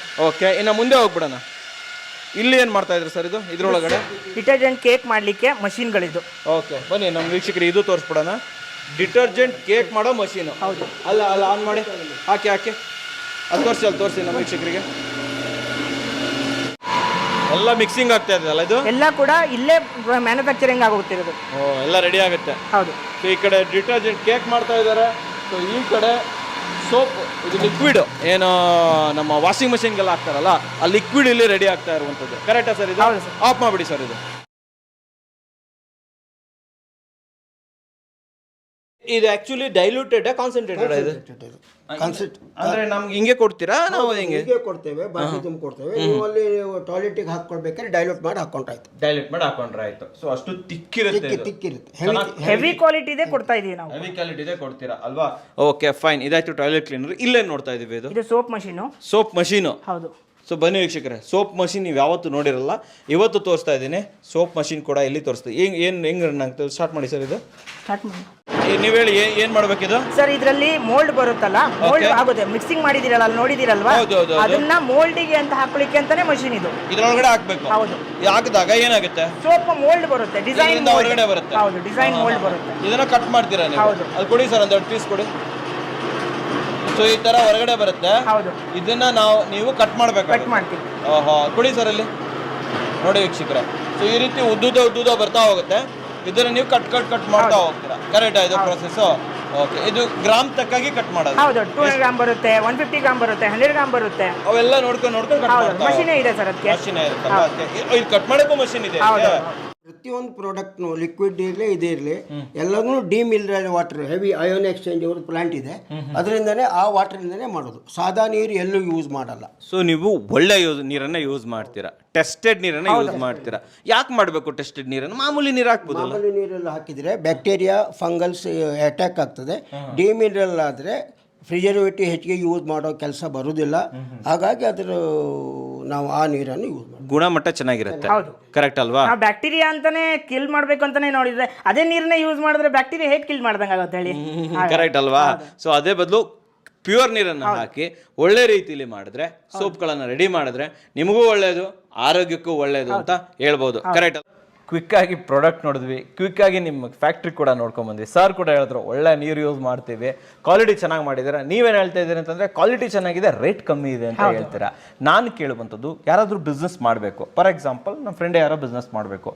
ಓಕೆ, ಇನ್ನು ಮುಂದೆ ಹೋಗ್ಬಿಡೋಣ. ಇಲ್ಲಿ ಏನು ಮಾಡ್ತಾ ಇದ್ರು ಸರ್? ಇದು ಇದ್ರೊಳಗಡೆ ಡಿಟರ್ಜೆಂಟ್ ಕೇಕ್ ಮಾಡಲಿಕ್ಕೆ ಮಷಿನ್ಗಳಿದು. ಓಕೆ, ಬನ್ನಿ ನಮ್ಮ ವೀಕ್ಷಕರಿಗೆ ಇದು ತೋರಿಸ್ಬಿಡೋಣ. ಡಿಟರ್ಜೆಂಟ್ ಕೇಕ್ ಮಾಡೋ ಮಷೀನು. ಹೌದು. ಅಲ್ಲ ಅಲ್ಲ, ಆನ್ ಮಾಡಿ, ಹಾಕಿ ಅದು ತೋರಿಸಿ, ಅಲ್ಲಿ ತೋರಿಸಿ ನಮ್ಮ ವೀಕ್ಷಕರಿಗೆ. ಎಲ್ಲ ಮಿಕ್ಸಿಂಗ್ ಆಗ್ತಾ ಇದೆ ಅಲ್ಲ ಇದು? ಎಲ್ಲ ಕೂಡ ಇಲ್ಲೇ ಮ್ಯಾನುಫ್ಯಾಕ್ಚರಿಂಗ್ ಆಗೋಗ್ತಿರೋದು. ಎಲ್ಲ ರೆಡಿ ಆಗುತ್ತೆ. ಹೌದು. ಸೊ ಈ ಕಡೆ ಡಿಟರ್ಜೆಂಟ್ ಕೇಕ್ ಮಾಡ್ತಾ ಇದ್ದಾರೆ. ಸೊ ಈ ಕಡೆ ಸೋಪ್, ಇದು ಲಿಕ್ವಿಡ್ ಏನು ನಮ್ಮ ವಾಷಿಂಗ್ ಮಷಿನ್ಗೆಲ್ಲ ಹಾಕ್ತಾರಲ್ಲ, ಆ ಲಿಕ್ವಿಡ್ ಇಲ್ಲಿ ರೆಡಿ ಆಗ್ತಾ ಇರುವಂಥದ್ದು. ಕರೆಕ್ಟಾ ಸರ್ ಇದು? ಆಫ್ ಮಾಡಿಬಿಡಿ ಸರ್. ಇದು ಆಕ್ಚುಲಿ ಡೈಲ್ಯೂಟೆಡ್ ಕಾನ್ಸಂಟ್ರೇಟೆಡ್? ಅಂದ್ರೆ ನಮ್ಗೆ ಹಿಂಗೆ ಕೊಡ್ತೀರಾ? ನಾವು ಹಿಂಗೆ ಕೊಡ್ತೇವೆ, ಬಾಕಿ ತುಂಬ ಕೊಡ್ತೇವೆ. ನೀವು ಅಲ್ಲಿ ಟಾಯ್ಲೆಟಿಗೆ ಹಾಕೊಳ್ಬೇಕಾದ್ರೆ ಡೈಲ್ಯೂಟ್ ಮಾಡಿ ಹಾಕೊಂಡ್ರಾಯ್ತು. ಡೈಲ್ಯೂಟ್ ಮಾಡಿ ಹಾಕೊಂಡ್ರೆ ಆಯ್ತು. ಸೊ ಅಷ್ಟು ತಿಕ್ಕಿರುತ್ತೆ, ಹೆವಿ ಕ್ವಾಲಿಟಿ ಇದೆ ಕೊಡ್ತಾ ಇದೀವಿ ನಾವು. ಹೆವಿ ಕ್ವಾಲಿಟಿ ಇದೆ ಕೊಡ್ತೀರಾ ಅಲ್ವಾ? ಓಕೆ ಫೈನ್, ಇದಾಯ್ತು ಟಾಯ್ಲೆಟ್ ಕ್ಲೀನರ್. ಇಲ್ಲೇನು ನೋಡ್ತಾ ಇದೀವಿ? ಇದು ಸೋಪ್ ಮಷೀನು. Soap machine. ಹೌದು. ಸೊ ಬನ್ನಿ ವೀಕ್ಷಕರೇ, ಸೋಪ್ ಮಷೀನ್ ನೀವು ಯಾವತ್ತು ನೋಡಿರಲ್ಲ, ಇವತ್ತು ತೋರಿಸ್ತಾ ಇದ್ದೀನಿ. ಸೋಪ್ ಮಷೀನ್ ಕೂಡ ಇಲ್ಲಿ ತೋರಿಸ್ತೀವಿ. ಹೆಂಗೆ ರನ್ ಆಗ್ತದೆ? ಸ್ಟಾರ್ಟ್ ಮಾಡಿ ಸರ್. ಇದು ಸ್ಟಾರ್ಟ್ ಮಾಡಿ. ನೀವು ಹೇಳಿ, ಏನು ಮಾಡ್ಬೇಕಿದು? ಸರ್ ಇದರಲ್ಲಿ ಮೋಲ್ಡ್ ಬರುತ್ತಲ್ಲ, ಮೋಲ್ಡ್ ಆಗುತ್ತೆ. ಮಿಕ್ಸಿಂಗ್ ಮಾಡಿದಿರಲ್ಲ, ಅಲ್ಲಿ ನೋಡಿದಿರಲ್ವಾ? ಅದನ್ನ ಮೋಲ್ಡಿಗೆ ಅಂತ ಹಾಕ್ಲಿಕ್ಕೆ ಅಂತಾನೆ ಮಷೀನ್ ಇದು. ಇದ್ರೊಳಗಡೆ ಹಾಕ್ಬೇಕು. ಹೌದು. ಹಾಕಿದಾಗ ಏನಾಗುತ್ತೆ? ಸೋಪ್ ಮೋಲ್ಡ್ ಬರುತ್ತೆ, ಡಿಸೈನ್ ಹೊರಗಡೆ ಬರುತ್ತೆ. ಹೌದು, ಡಿಸೈನ್ ಮೋಲ್ಡ್ ಬರುತ್ತೆ. ಇದನ್ನ ಕಟ್ ಮಾಡ್ತೀರಾ ನೀವು? ಹೌದು. ಅದು ಕೊಡಿ ಸರ್, ಒಂದು ಪೀಸ್ ಕೊಡಿ. ಸೊ ಈ ತರ ಹೊರಗಡೆ ಬರುತ್ತೆ. ಹೌದು. ಇದನ್ನ ನೀವು ಕಟ್ ಮಾಡ್ಬೇಕು. ಕಟ್ ಮಾಡ್ತೀವಿ. ಓಹೋ, ಕೊಡಿ ಸರ್ ಅಲ್ಲಿ ನೋಡಿ ವೀಕ್ಷಕರೇ. ಸೊ ಈ ರೀತಿ ಉದ್ದುದ ಬರ್ತಾ ಹೋಗುತ್ತೆ. ಇದನ್ನ ನೀವು ಕಟ್ ಮಾಡ್ತಾ ಹೋಗ್ತೀರಾ. ಕರೆಕ್ಟ್ ಆಯ್ತು ಪ್ರೊಸೆಸ್? ಓಕೆ, ಇದು ಗ್ರಾಮ್ ತಕ್ಕಾಗಿ ಕಟ್ ಮಾಡೋದು. ಹೌದು. 200 ಗ್ರಾಮ್ ಬರುತ್ತೆ, 150 ಗ್ರಾಮ್ ಬರುತ್ತೆ, 100 ಗ್ರಾಮ್ ಬರುತ್ತೆ. ಅವೆಲ್ಲ ನೋಡ್ಕೊಂಡು ಮಷೀನೇ ಇದೆ ಸರ್ ಅದಕ್ಕೆ. ಮಷೀನ್ ಇರುತ್ತಲ್ಲ, ಇದು ಕಟ್ ಮಾಡೋಕ್ಕೂ ಮಷೀನ್ ಇದೆ. ಪ್ರತಿಯೊಂದು ಪ್ರಾಡಕ್ಟ್ನು ಲಿಕ್ವಿಡ್ ಇರಲಿ ಇದೇ ಇರಲಿ ಎಲ್ಲವೂ ಡಿಮಿನರಲ್ ವಾಟರ್, ಹೆವಿ ಅಯೋನ್ ಎಕ್ಸ್ಚೇಂಜ್ ಅವ್ರದ್ದು ಪ್ಲಾಂಟ್ ಇದೆ. ಅದರಿಂದನೇ ಆ ವಾಟರಿಂದನೇ ಮಾಡೋದು. ಸಾದಾ ನೀರು ಎಲ್ಲೂ ಯೂಸ್ ಮಾಡಲ್ಲ. ಸೊ ನೀವು ಒಳ್ಳೆ ನೀರನ್ನ ಯೂಸ್ ಮಾಡ್ತೀರಾ, ಟೆಸ್ಟೆಡ್ ನೀರನ್ನ ಯೂಸ್ ಮಾಡ್ತೀರಾ. ಯಾಕೆ ಮಾಡಬೇಕು ಟೆಸ್ಟೆಡ್ ನೀರನ್ನು? ಮಾಮೂಲಿ ನೀರು ಹಾಕ್ಬೋದು. ಮಾಮೂಲಿ ನೀರೆಲ್ಲ ಹಾಕಿದರೆ ಬ್ಯಾಕ್ಟೀರಿಯಾ ಫಂಗಲ್ಸ್ ಅಟ್ಯಾಕ್ ಆಗ್ತದೆ. ಡಿಮಿನರಲ್ ಆದರೆ ಪ್ರಿಸರ್ವೇಟಿವ್ ಹೆಚ್ಚಿಗೆ ಯೂಸ್ ಮಾಡೋ ಕೆಲಸ ಬರುವುದಿಲ್ಲ. ಹಾಗಾಗಿ ಅದರ ನಾವು ಆ ನೀರನ್ನು ಯೂಸ್ ಮಾಡ್ತೀವಿ. ಗುಣಮಟ್ಟ ಚೆನ್ನಾಗಿರುತ್ತೆ. ಕರೆಕ್ಟ್ ಅಲ್ವಾ? ಬ್ಯಾಕ್ಟೀರಿಯಾ ಅಂತಾನೆ ಕಿಲ್ ಮಾಡ್ಬೇಕು ಅಂತಾನೆ ನೋಡಿದ್ರೆ ಅದೇ ನೀರನ್ನೇ ಯೂಸ್ ಮಾಡಿದ್ರೆ ಬ್ಯಾಕ್ಟೀರಿಯಾ ಹೇಗೆ ಕಿಲ್ ಮಾಡ್ದಂಗೆ ಆಗುತ್ತೆ ಹೇಳಿ? ಕರೆಕ್ಟ್ ಅಲ್ವಾ? ಸೊ ಅದೇ ಬದಲು ಪ್ಯೂರ್ ನೀರನ್ನು ಹಾಕಿ ಒಳ್ಳೆ ರೀತಿಯಲ್ಲಿ ಮಾಡಿದ್ರೆ, ಸೋಪ್ಗಳನ್ನು ರೆಡಿ ಮಾಡಿದ್ರೆ ನಿಮಗೂ ಒಳ್ಳೇದು, ಆರೋಗ್ಯಕ್ಕೂ ಒಳ್ಳೇದು ಅಂತ ಹೇಳ್ಬೋದು. ಕರೆಕ್ಟ್? ಕ್ವಿಕ್ ಆಗಿ ಪ್ರಾಡಕ್ಟ್ ನೋಡಿದ್ವಿ, ಕ್ವಿಕ್ ಆಗಿ ನಿಮ್ಮ ಫ್ಯಾಕ್ಟ್ರಿ ಕೂಡ ನೋಡ್ಕೊಂಡ್ ಬಂದ್ವಿ. ಸರ್ ಕೂಡ ಹೇಳಿದ್ರು ಒಳ್ಳೆ ನೀರು ಯೂಸ್ ಮಾಡ್ತೀವಿ, ಕ್ವಾಲಿಟಿ ಚೆನ್ನಾಗಿ ಮಾಡಿದ್ದೀರಾ. ನೀವೇನು ಹೇಳ್ತಾ ಇದ್ದೀರಿ ಅಂತಂದ್ರೆ ಕ್ವಾಲಿಟಿ ಚೆನ್ನಾಗಿದೆ, ರೇಟ್ ಕಮ್ಮಿ ಇದೆ ಅಂತ ಹೇಳ್ತೀರಾ. ನಾನು ಕೇಳುವಂಥದ್ದು, ಯಾರಾದರೂ ಬಿಸ್ನೆಸ್ ಮಾಡಬೇಕು, ಫಾರ್ ಎಕ್ಸಾಂಪಲ್ ನಮ್ಮ ಫ್ರೆಂಡ್ ಯಾರೋ ಬಿಸ್ನೆಸ್ ಮಾಡಬೇಕು,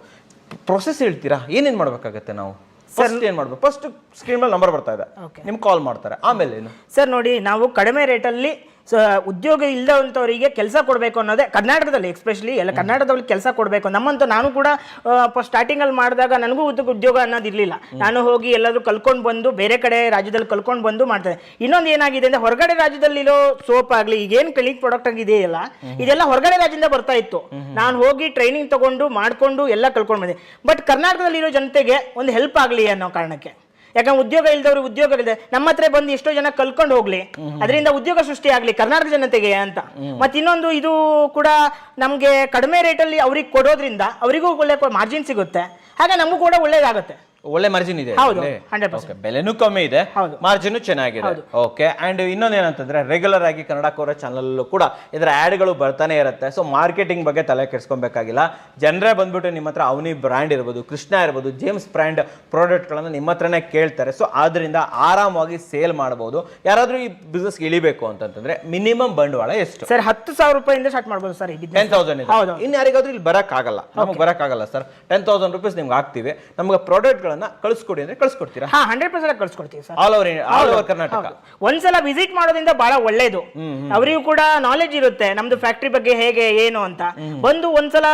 ಪ್ರೊಸೆಸ್ ಹೇಳ್ತೀರಾ? ಏನೇನು ಮಾಡಬೇಕಾಗತ್ತೆ ನಾವು? ಫಸ್ಟ್ ಏನು ಮಾಡಬೇಕು? ಫಸ್ಟ್ ಸ್ಕ್ರೀನ್ ಮೇಲೆ ನಂಬರ್ ಬರ್ತಾ ಇದೆ, ನಿಮ್ಗೆ ಕಾಲ್ ಮಾಡ್ತಾರೆ. ಆಮೇಲೆ ಏನು ಸರ್? ನೋಡಿ, ನಾವು ಕಡಿಮೆ ರೇಟಲ್ಲಿ ಉದ್ಯೋಗ ಇಲ್ಲದಂಥವರಿಗೆ ಕೆಲಸ ಕೊಡಬೇಕು ಅನ್ನೋದೇ ಕರ್ನಾಟಕದಲ್ಲಿ, ಎಸ್ಪೆಷಲಿ ಎಲ್ಲ ಕರ್ನಾಟಕದಲ್ಲಿ ಕೆಲಸ ಕೊಡಬೇಕು. ನಮ್ಮಂತ ನಾನು ಕೂಡ ಸ್ಟಾರ್ಟಿಂಗಲ್ಲಿ ಮಾಡಿದಾಗ ನನಗೂ ಉದ್ಯೋಗ ಅನ್ನೋದು ಇರಲಿಲ್ಲ. ನಾನು ಹೋಗಿ ಎಲ್ಲಾದರೂ ಕಲ್ಕೊಂಡು ಬಂದು ಬೇರೆ ಕಡೆ ರಾಜ್ಯದಲ್ಲಿ ಕಲ್ಕೊಂಡು ಬಂದು ಮಾಡ್ತೇನೆ. ಇನ್ನೊಂದು ಏನಾಗಿದೆ ಅಂದರೆ, ಹೊರಗಡೆ ರಾಜ್ಯದಲ್ಲಿರೋ ಸೋಪ್ ಆಗಲಿ, ಈಗೇನು ಕ್ಲಿನಿಕ್ ಪ್ರಾಡಕ್ಟ್ ಆಗಿದೆಯಲ್ಲ, ಇದೆಲ್ಲ ಹೊರಗಡೆ ರಾಜ್ಯದಿಂದ ಬರ್ತಾ ಇತ್ತು. ನಾನು ಹೋಗಿ ಟ್ರೈನಿಂಗ್ ತಗೊಂಡು ಮಾಡಿಕೊಂಡು ಎಲ್ಲ ಕಲ್ಕೊಂಡು ಬಂದೆ. ಬಟ್ ಕರ್ನಾಟಕದಲ್ಲಿರೋ ಜನತೆಗೆ ಒಂದು ಹೆಲ್ಪ್ ಆಗಲಿ ಅನ್ನೋ ಕಾರಣಕ್ಕೆ, ಯಾಕಂದ್ರೆ ಉದ್ಯೋಗ ಇಲ್ದವ್ರು ಉದ್ಯೋಗ ಇದೆ, ನಮ್ಮ ಹತ್ರ ಬಂದು ಎಷ್ಟೋ ಜನ ಕಲ್ಕೊಂಡು ಹೋಗ್ಲಿ, ಅದರಿಂದ ಉದ್ಯೋಗ ಸೃಷ್ಟಿ ಆಗ್ಲಿ ಕರ್ನಾಟಕ ಜನತೆಗೆ ಅಂತ. ಮತ್ತೆ ಇನ್ನೊಂದು, ಇದು ಕೂಡ ನಮ್ಗೆ ಕಡಿಮೆ ರೇಟಲ್ಲಿ ಅವ್ರಿಗೆ ಕೊಡೋದ್ರಿಂದ ಅವರಿಗೂ ಒಳ್ಳೆ ಮಾರ್ಜಿನ್ ಸಿಗುತ್ತೆ, ಹಾಗೆ ನಮಗೂ ಕೂಡ ಒಳ್ಳೇದಾಗುತ್ತೆ. ಒಳ್ಳೆ ಮಾರ್ಜಿನ್ ಇದೆ ಹೌದು 100%. ಬೆಲೆನೂ ಕಮ್ಮಿ ಇದೆ, ಹೌದು. ಮಾರ್ಜಿನ್ ಚೆನ್ನಾಗಿದೆ. ಓಕೆ. ಅಂಡ್ ಇನ್ನೊಂದೇನಂತಂದ್ರೆ ರೆಗ್ಯುಲರ್ ಆಗಿ ಕನ್ನಡ ಕೋರ ಚಾನಲ್ ಕೂಡ ಇದರ ಆಡ್ಗಳು ಬರ್ತಾನೆ ಇರುತ್ತೆ. ಸೊ ಮಾರ್ಕೆಟಿಂಗ್ ಬಗ್ಗೆ ತಲೆ ಕೆಡಿಸ್ಕೊಬೇಕಾಗಿಲ್ಲ. ಜನರೇ ಬಂದ್ಬಿಟ್ಟು ನಿಮ್ಮ ಹತ್ರ ಅವನಿ ಬ್ರ್ಯಾಂಡ್ ಇರ್ಬೋದು, ಕೃಷ್ಣ ಇರ್ಬೋದು, ಜೇಮ್ಸ್ ಬ್ರ್ಯಾಂಡ್ ಪ್ರಾಡಕ್ಟ್ಗಳನ್ನು ನಿಮ್ಮ ಹತ್ರನೇ ಕೇಳ್ತಾರೆ. ಸೊ ಆದ್ರಿಂದ ಆರಾಮಾಗಿ ಸೇಲ್ ಮಾಡಬಹುದು. ಯಾರಾದ್ರೂ ಈ ಬಿಸ್ನೆಸ್ಗೆ ಇಳಿಬೇಕು ಅಂತಂದ್ರೆ ಮಿನಿಮಮ್ ಬಂಡವಾಳ ಎಷ್ಟು ಸರ್? 10,000 ರೂಪಾಯಿಂದ ಸ್ಟಾರ್ಟ್ ಮಾಡ್ಬೋದು ಸರ್ ಈ ಬಿಸ್ನೆಸ್. 10,000 ಇದೆ. ಇನ್ನು ಯಾರಿಗಾದ್ರೂ ಇಲ್ಲಿ ಬರಕ್ಕಾಗಲ್ಲ, ನಮಗೆ ಬರಕ್ಕಾಗಲ್ಲ ಸರ್, 10,000 ರೂಪೀಸ್ ನಿಮ್ಗೆ ಹಾಕ್ತಿವಿ. ನಮ್ಗೆ ಪ್ರಾಡಕ್ಟ್ ಗಳನ್ನ ಕಳಿಸ್ಕೊಡಿ ಅಂದ್ರೆ ಕಳಿಸ್ಕೊಡ್ತೀರಾ? 100% ಕಳ್ಸಿಕೊಡ್ತೀವಿ ಸರ್. All over Karnataka. ಒಂದ್ಸಲ ವಿಸಿಟ್ ಮಾಡೋದ್ರಿಂದ ಬಹಳ ಒಳ್ಳೇದು. ಅವರಿಗೂ ಕೂಡ ನಾಲೆಜ್ ಇರುತ್ತೆ ನಮ್ದು ಫ್ಯಾಕ್ಟ್ರಿ ಬಗ್ಗೆ ಹೇಗೆ ಏನು ಅಂತ. ಬಂದು ಒಂದ್ಸಲ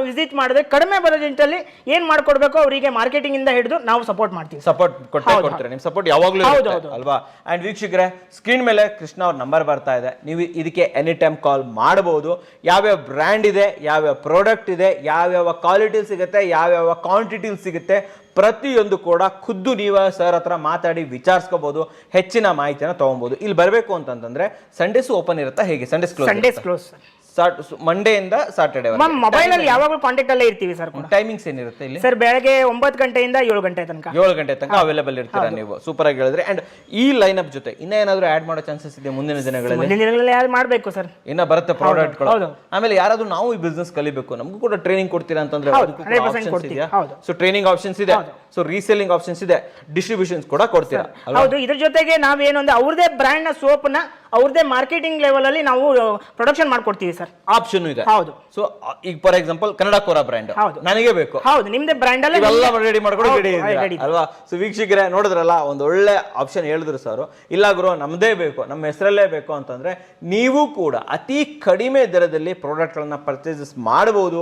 ವಿಸಿಟ್ ಮಾಡಿದ್ರೆ ಕಡಿಮೆ ಬಜೆಟ್ ಅಲ್ಲಿ ಏನ್ ಮಾಡ್ಕೊಡ್ಬೇಕು ಅವರಿಗೆ ಮಾರ್ಕೆಟಿಂಗ್ ಇಂದ ಹಿಡಿದು ನಾವು ಸಪೋರ್ಟ್ ಮಾಡ್ತೀವಿ. ಸಪೋರ್ಟ್ ಕೊಡ್ತೀರಾ? ನಿಮ್ ಸಪೋರ್ಟ್ ಯಾವಾಗ್ಲೂ ಇರುತ್ತೆ ಅಲ್ವಾ? ಅಂಡ್ ವೀಕ್ಷಕರೇ, ಸ್ಕ್ರೀನ್ ಮೇಲೆ ಕೃಷ್ಣ ಅವ್ರ ನಂಬರ್ ಬರ್ತಾ ಇದೆ, ನೀವು ಇದಕ್ಕೆ ಎನಿ ಟೈಮ್ ಕಾಲ್ ಮಾಡಬಹುದು. ಯಾವ್ಯಾವ ಬ್ರ್ಯಾಂಡ್ ಇದೆ, ಯಾವ್ಯಾವ ಪ್ರಾಡಕ್ಟ್ ಇದೆ, ಯಾವ್ಯಾವ ಕ್ವಾಲಿಟಿ ಸಿಗುತ್ತೆ, ಯಾವ್ಯಾವ ಕ್ವಾಂಟಿಟಿ ಸಿಗುತ್ತೆ, ಪ್ರತಿಯೊಂದು ಕೂಡ ಖುದ್ದು ನೀವು ಸರ್ ಹತ್ರ ಮಾತಾಡಿ ವಿಚಾರಿಸ್ಕೋಬಹುದು, ಹೆಚ್ಚಿನ ಮಾಹಿತಿನ ತಗೊಬಹುದು. ಇಲ್ಲಿ ಬರಬೇಕು ಅಂತಂದ್ರೆ ಸಂಡೇಸ್ ಓಪನ್ ಇರುತ್ತಾ ಹೇಗೆ? ಸಂಡೇಸ್ ಕ್ಲೋಸ್ ಮಂಡೇ ಇಂದ ಸಾಟರ್ಡೆ ಮೊಬೈಲ್ ಅಲ್ಲಿ ಯಾವಾಗಲೂ ಕಾಂಟ್ಯಾಕ್ಟ್ ಅಲ್ಲೇ ಇರ್ತೀವಿ ಸರ್. ಟೈಮಿಂಗ್ಸ್ ಏನಿರುತ್ತೆ ಇಲ್ಲಿ? ಸರ್ ಬೆಳಗ್ಗೆ 9 ಗಂಟೆಯಿಂದ 7 ಗಂಟೆ ತನಕ. 7 ಗಂಟೆ ತನಕ ಅವೈಲೇಬಲ್ ಇರ್ತೀರಾ ನೀವು. ಸೂಪರ್ ಆಗಿ ಹೇಳಿದ್ರೆ. ಅಂಡ್ ಈ ಲೈನ್ ಅಪ್ ಜೊತೆ ಇನ್ನ ಏನಾದ್ರು ಆಡ್ ಮಾಡೋ ಚಾನ್ಸಸ್ ಇದೆ ಮುಂದಿನ ದಿನಗಳಲ್ಲಿ? ಯಾರು ಮಾಡ್ಬೇಕು ಸರ್? ಇನ್ನ ಬರುತ್ತೆ ಪ್ರಾಡಕ್ಟ್ಗಳು. ಆಮೇಲೆ ಯಾರಾದ್ರೂ ನಾವು ಈ ಬಿಸ್ನೆಸ್ ಕಲಿಬೇಕು, ನಮಗೂ ಕೂಡ ಟ್ರೈನಿಂಗ್ ಕೊಡ್ತೀರಾ ಅಂತಂದ್ರೆ ಸೊ ಟ್ರೈನಿಂಗ್ ಆಪ್ಷನ್ಸ್ ಇದೆ, ಸೊ ರೀಸೆಲ್ಲಿಂಗ್ ಆಪ್ಷನ್ಸ್ ಇದೆ, ಡಿಸ್ಟ್ರಿಬ್ಯೂಷನ್ಸ್ ಕೂಡ ಕೊಡ್ತೀರಾ? ಹೌದು. ಇದ್ರ ಜೊತೆಗೆ ನಾವೇನು ಅಂದ್ರೆ ಅವ್ರದೇ ಬ್ರ್ಯಾಂಡ್ ನ ಸೋಪ್ ನ ಅವ್ರದೇ ಮಾರ್ಕೆಟಿಂಗ್ ಲೆವೆಲ್ ಅಲ್ಲಿ ನಾವು ಪ್ರೊಡಕ್ಷನ್ ಮಾಡ್ಕೊಡ್ತೀವಿ ಸರ್. ಆಪ್ಷನ್ ಇದೆ. ಹೌದು. ಸೊ ಈಗ for example Kannada Kore brand ನನಗೆ ಬೇಕು. ಹೌದು, ನಿಮ್ದೇ ಬ್ರ್ಯಾಂಡ್ ಅಲ್ಲಿ ಎಲ್ಲ ರೆಡಿ ಮಾಡ್ಕೊಂಡು ರೆಡಿ ಅಲ್ವಾ? ಸೊ ವೀಕ್ಷಕರೇ ನೋಡಿದ್ರಲ್ಲ, ಒಂದು ಒಳ್ಳೆ ಆಪ್ಷನ್ ಹೇಳಿದ್ರು ಸರ್. ಇಲ್ಲ ಗುರು ನಮ್ದೇ ಬೇಕು, ನಮ್ಮ ಹೆಸರಲ್ಲೇ ಬೇಕು ಅಂತಂದ್ರೆ ನೀವು ಕೂಡ ಅತಿ ಕಡಿಮೆ ದರದಲ್ಲಿ ಪ್ರಾಡಕ್ಟ್ ಗಳನ್ನ ಪರ್ಚೇಸಸ್ ಮಾಡಬಹುದು,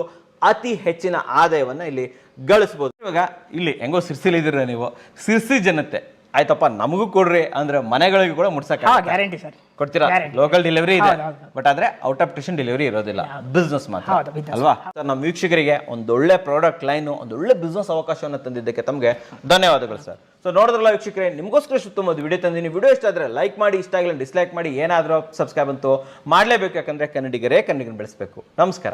ಅತಿ ಹೆಚ್ಚಿನ ಆದಾಯವನ್ನ ಇಲ್ಲಿ ಗಳಿಸಬಹುದು. ಇವಾಗ ಇಲ್ಲಿ ಹೆಂಗೋ ಸಿರ್ಸಿಲಿ ಇದ್ದೀರ ನೀವು, ಸಿರ್ಸಿ ಜನತೆ ಆಯ್ತಪ್ಪ ನಮಗೂ ಕೊಡ್ರಿ ಅಂದ್ರೆ ಮನೆಗಳಿಗೆ ಕೂಡ ಮುಟ್ಸಕ್ಕೆ ಗ್ಯಾರಂಟಿ ಸರ್ ಕೊಡ್ತೀರಾ? ಲೋಕಲ್ ಡೆಲಿವರಿ ಇದೆ, ಬಟ್ ಆದ್ರೆ ಔಟ್ ಆಫ್ ಸ್ಟೇಷನ್ ಡೆಲಿವರಿ ಇರೋದಿಲ್ಲ, ಬಿಸ್ನೆಸ್ ಮಾತ್ರ ಅಲ್ವಾ? ನಮ್ಮ ವೀಕ್ಷಕರಿಗೆ ಒಂದೊಳ್ಳೆ ಪ್ರಾಡಕ್ಟ್ ಲೈನ್, ಒಂದೊಳ್ಳೆ ಬಿಸ್ನೆಸ್ ಅವಕಾಶವನ್ನು ತಂದಿದ್ದಕ್ಕೆ ತಮಗೆ ಧನ್ಯವಾದಗಳು ಸರ್. ಸೊ ನೋಡಿದ್ರಲ್ಲ ವೀಕ್ಷಕರೇ, ನಿಮಗೋಸ್ಕರ ಸುತ್ತಮುತ್ತ ವಿಡಿಯೋ ತಂದಿನಿ. ವಿಡಿಯೋ ಇಷ್ಟ ಆದ್ರೆ ಲೈಕ್ ಮಾಡಿ, ಇಷ್ಟ ಆಗಿಲ್ಲ ಡಿಸ್ಲೈಕ್ ಮಾಡಿ, ಏನಾದರೂ ಸಬ್ಸ್ಕ್ರೈಬ್ ಅಂತೂ ಮಾಡಲೇಬೇಕು. ಯಾಕಂದ್ರೆ ಕನ್ನಡಿಗರೇ ಕನ್ನಡಿಗರನ್ನ ಬೆಳೆಸಬೇಕು. ನಮಸ್ಕಾರ.